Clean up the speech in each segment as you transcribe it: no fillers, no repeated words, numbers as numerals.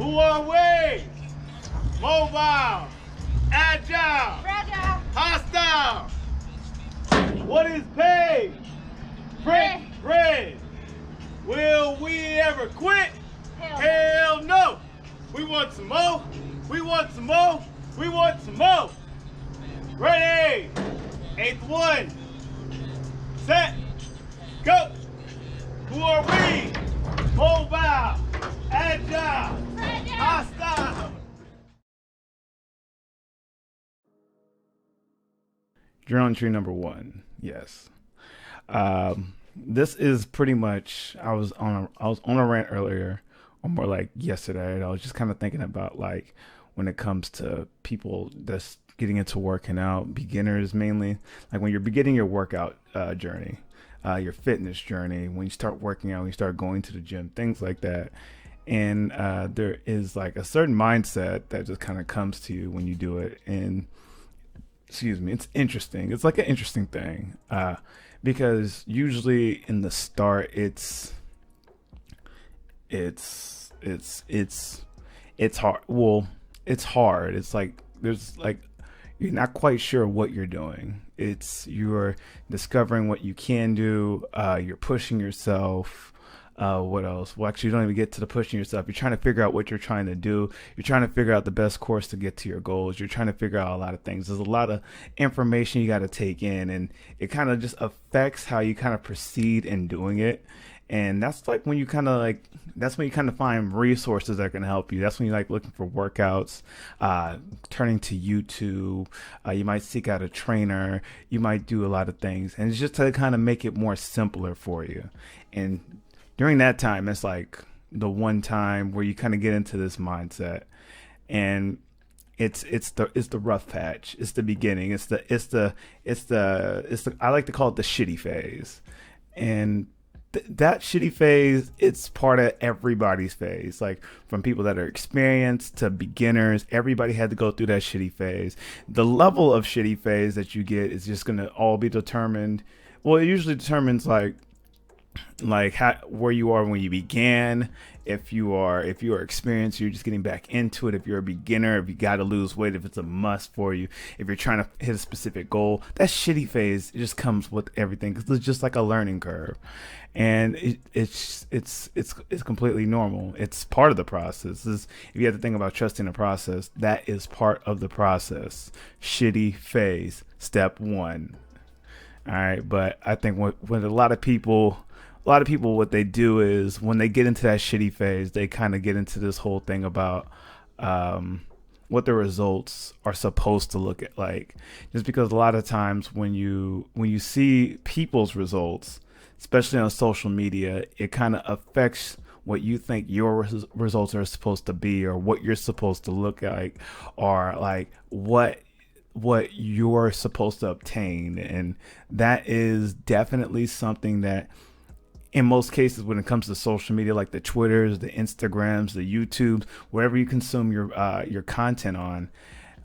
Who are we? Mobile, agile, Fragile. hostile. What is paid? Print bread. Will we ever quit? Hell Hell no. We want some more. We want some more. We want some more. Ready. Eighth one. Set. Go. Who are we? Mobile, agile, Fragile. hostile. Journal entry number 1. Yes. This is pretty much. I was on a rant earlier, or more like yesterday. And I was just kind of thinking about like when it comes to people that's getting into working out, beginners mainly. Like when you're beginning your workout journey, your fitness journey, when you start working out, when you start going to the gym, things like that. And there is like a certain mindset that just kind of comes to you when you do it. And excuse me, it's interesting. It's like an interesting thing because usually in the start, it's hard. Well, it's hard. It's like there's like you're not quite sure what you're doing. You're discovering what you can do. You're pushing yourself. What else? Well, actually, you don't even get to the pushing yourself. You're trying to figure out what you're trying to do. You're trying to figure out the best course to get to your goals. You're trying to figure out a lot of things. There's a lot of information you got to take in, and it kind of just affects how you kind of proceed in doing it. And that's like when you kind of like, that's when you kind of find resources that can help you. That's when you like looking for workouts, turning to YouTube. You might seek out a trainer. You might do a lot of things, and it's just to kind of make it more simpler for you. And during that time, it's like the one time where you kind of get into this mindset, and it's the rough patch. It's the beginning. It's the I like to call it the shitty phase, and that shitty phase, it's part of everybody's phase. Like from people that are experienced to beginners, everybody had to go through that shitty phase. The level of shitty phase that you get is just gonna all be determined. Well, it usually determines like where you are when you began. If you are experienced, you're just getting back into it. If you're a beginner, if you got to lose weight, if it's a must for you, if you're trying to hit a specific goal, that shitty phase, it just comes with everything because it's just like a learning curve, and it's completely normal. It's part of the process. If you have to think about trusting the process, that is part of the process. Shitty phase, step 1. All right, but I think when a lot of people, what they do is when they get into that shitty phase, they kind of get into this whole thing about what the results are supposed to look at like. Just because a lot of times when you see people's results, especially on social media, it kind of affects what you think your results are supposed to be, or what you're supposed to look like, or like what you're supposed to obtain. And that is definitely something that in most cases when it comes to social media, like the Twitters, the Instagrams, the YouTubes, wherever you consume your content on,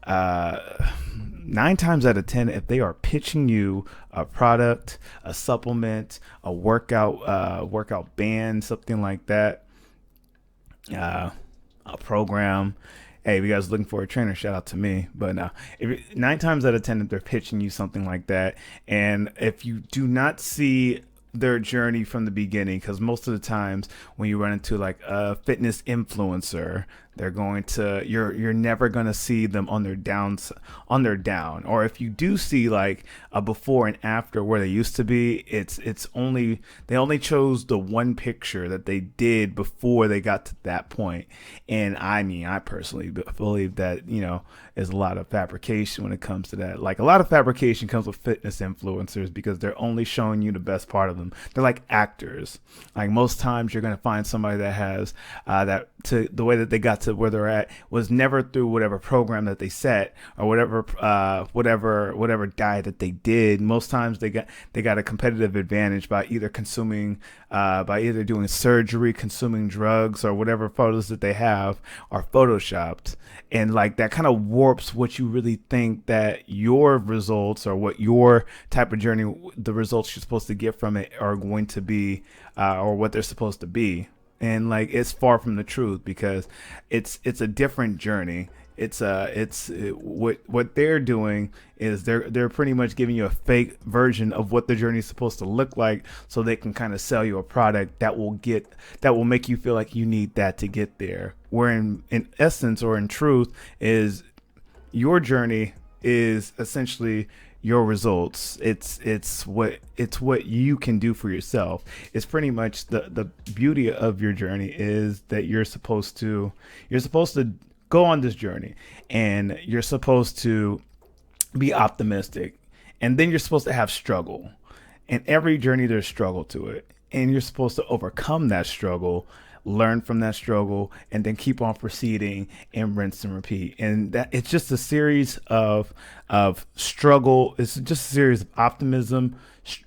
9 times out of 10, if they are pitching you a product, a supplement, a workout band, something like that, a program, hey, if you guys are looking for a trainer, shout out to me. But 9 times out of 10, if they're pitching you something like that, and if you do not see their journey from the beginning, because most of the times when you run into like a fitness influencer, they're going to you're never going to see them on their down. Or if you do see like a before and after where they used to be, they only chose the one picture that they did before they got to that point. And I personally believe that there's a lot of fabrication when it comes to that. Like a lot of fabrication comes with fitness influencers because they're only showing you the best part of them. They're like actors. Like most times you're going to find somebody that has the way that they got to where they're at was never through whatever program that they set, or whatever diet that they did. Most times they got a competitive advantage by either doing surgery, consuming drugs, or whatever photos that they have are photoshopped. And like that kind of warps what you really think that your results, or what your type of journey, the results you're supposed to get from it are going to be, or what they're supposed to be. and like it's far from the truth, because it's a different journey. What they're doing is they're pretty much giving you a fake version of what the journey is supposed to look like, so they can kind of sell you a product that will make you feel like you need that to get there. Where in essence, or in truth, is your journey is essentially your results. It's what you can do for yourself. It's pretty much the beauty of your journey is that you're supposed to go on this journey, and you're supposed to be optimistic, and then you're supposed to have struggle. And every journey, there's struggle to it, and you're supposed to overcome that struggle, learn from that struggle, and then keep on proceeding, and rinse and repeat. And that it's just a series of struggle. It's just a series of optimism,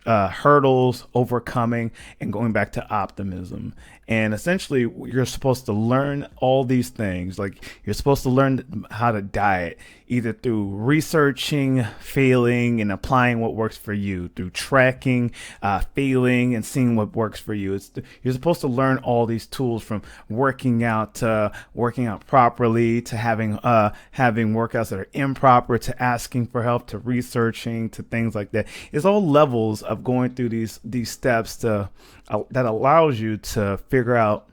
hurdles, overcoming, and going back to optimism. And essentially, you're supposed to learn all these things. Like, you're supposed to learn how to diet, either through researching, failing, and applying what works for you, through tracking, failing, and seeing what works for you. You're supposed to learn all these tools, from working out to working out properly, to having workouts that are improper, to asking for help, to researching, to things like that. It's all levels of going through these steps that allows you to figure out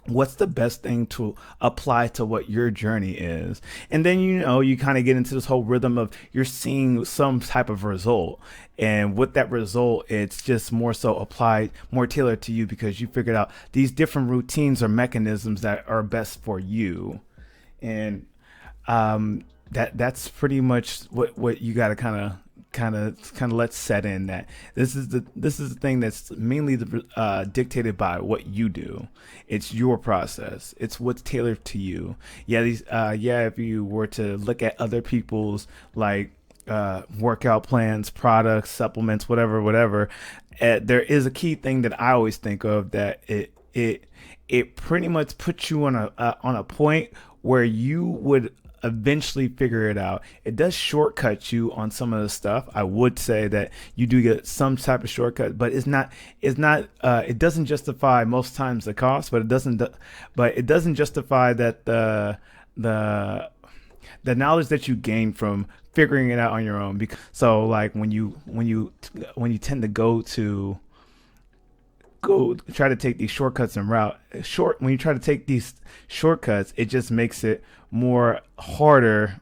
what's the best thing to apply to what your journey is. And then, you kind of get into this whole rhythm of you're seeing some type of result. And with that result, it's just more so applied, more tailored to you, because you figured out these different routines or mechanisms that are best for you. And that's pretty much what you got to kind of let set in, that this is the thing that's mainly dictated by what you do. It's your process. It's what's tailored to you. If you were to look at other people's, like, workout plans, products, supplements, whatever, there is a key thing that I always think of, that it pretty much puts you on a point where you would eventually figure it out. It does shortcut you on some of the stuff. I would say that you do get some type of shortcut, but it doesn't justify most times the cost, but it doesn't justify that the knowledge that you gain from figuring it out on your own. So, like, when you tend to go try to take these shortcuts when you try to take these shortcuts, it just makes it more harder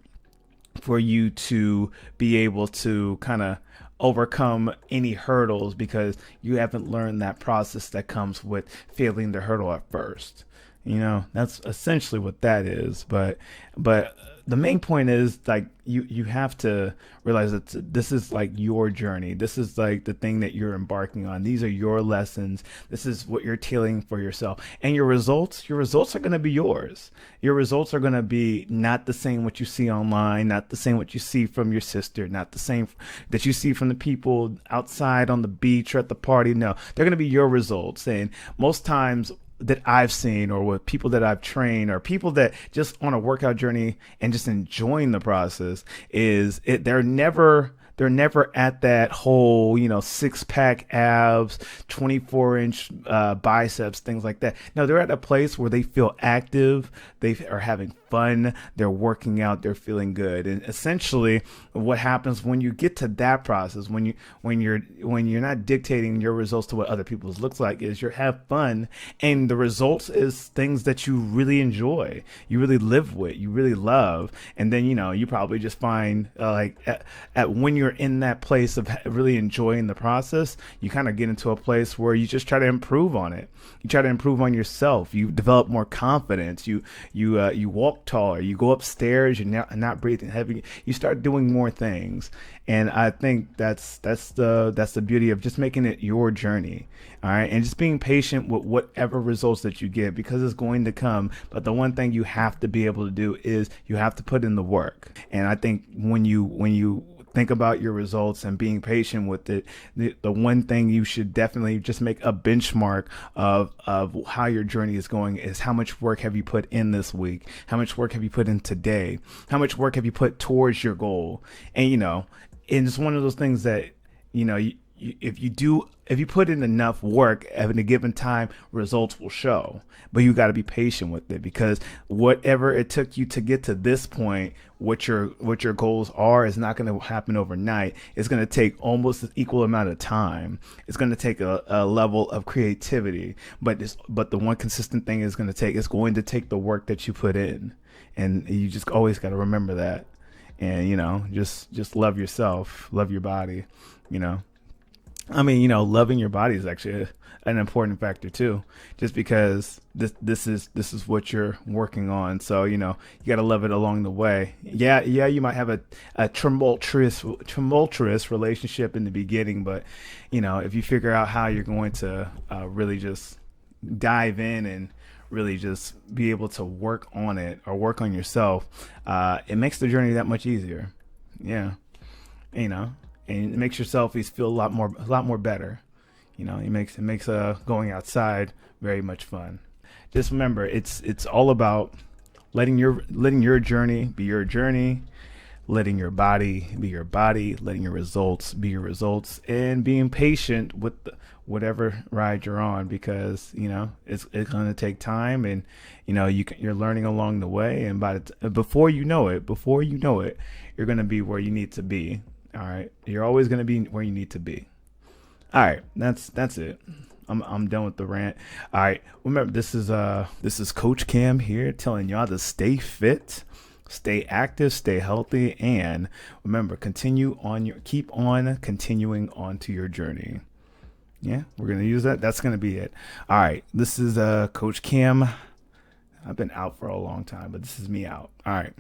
for you to be able to kind of overcome any hurdles, because you haven't learned that process that comes with failing the hurdle at first. That's essentially what that is. But the main point is, like, you have to realize that this is like your journey. This is like the thing that you're embarking on. These are your lessons. This is what you're tailoring for yourself. And your results are going to be yours. Your results are going to be not the same what you see online, not the same what you see from your sister, not the same that you see from the people outside on the beach or at the party. No, they're going to be your results. And most times that I've seen, or with people that I've trained, or people that just on a workout journey and just enjoying the process, they're never at that whole, 6-pack abs, 24-inch biceps, things like that. No, they're at a place where they feel active, they are having fun, they're working out, they're feeling good. And essentially, what happens when you get to that process, when you're not dictating your results to what other people's looks like, is you have fun, and the results is things that you really enjoy, you really live with, you really love. And then you probably just find at when you're in that place of really enjoying the process, you kind of get into a place where you just try to improve on it. You try to improve on yourself. You develop more confidence. You walk taller. You go upstairs. You're not breathing heavy. You start doing more things. And I think that's the beauty of just making it your journey. All right. And just being patient with whatever results that you get, because it's going to come. But the one thing you have to be able to do is you have to put in the work. And I think when you think about your results and being patient with it, the one thing you should definitely just make a benchmark of how your journey is going is how much work have you put in this week? How much work have you put in today? How much work have you put towards your goal? And, and it's one of those things that, if you put in enough work at a given time, results will show. But you got to be patient with it, because whatever it took you to get to this point, what your goals are, is not going to happen overnight. It's going to take almost an equal amount of time. It's going to take a level of creativity, but the one consistent thing is going to take the work that you put in, and you just always got to remember that. And just love yourself, love your body. you know I mean, loving your body is actually an important factor too, just because this is what you're working on. So, you got to love it along the way. Yeah, you might have a tumultuous relationship in the beginning, but if you figure out how you're going to really just dive in and really just be able to work on it, or work on yourself, it makes the journey that much easier. Yeah, you know and it makes yourself feel a lot more better. It makes going outside very much fun. Just remember, it's all about letting your journey be your journey, letting your body be your body, letting your results be your results, and being patient with whatever ride you're on, because it's going to take time, and you're learning along the way, and before you know it, you're going to be where you need to be. All right, you're always going to be where you need to be. All right, that's it. I'm done with the rant. All right, remember, this is Coach Cam here, telling y'all to stay fit, stay active, stay healthy, and remember, keep on continuing on to your journey. Yeah, we're gonna use that. That's gonna be it. All right, this is Coach Cam. I've been out for a long time, but this is me out. All right,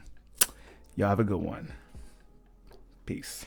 y'all have a good one. Peace.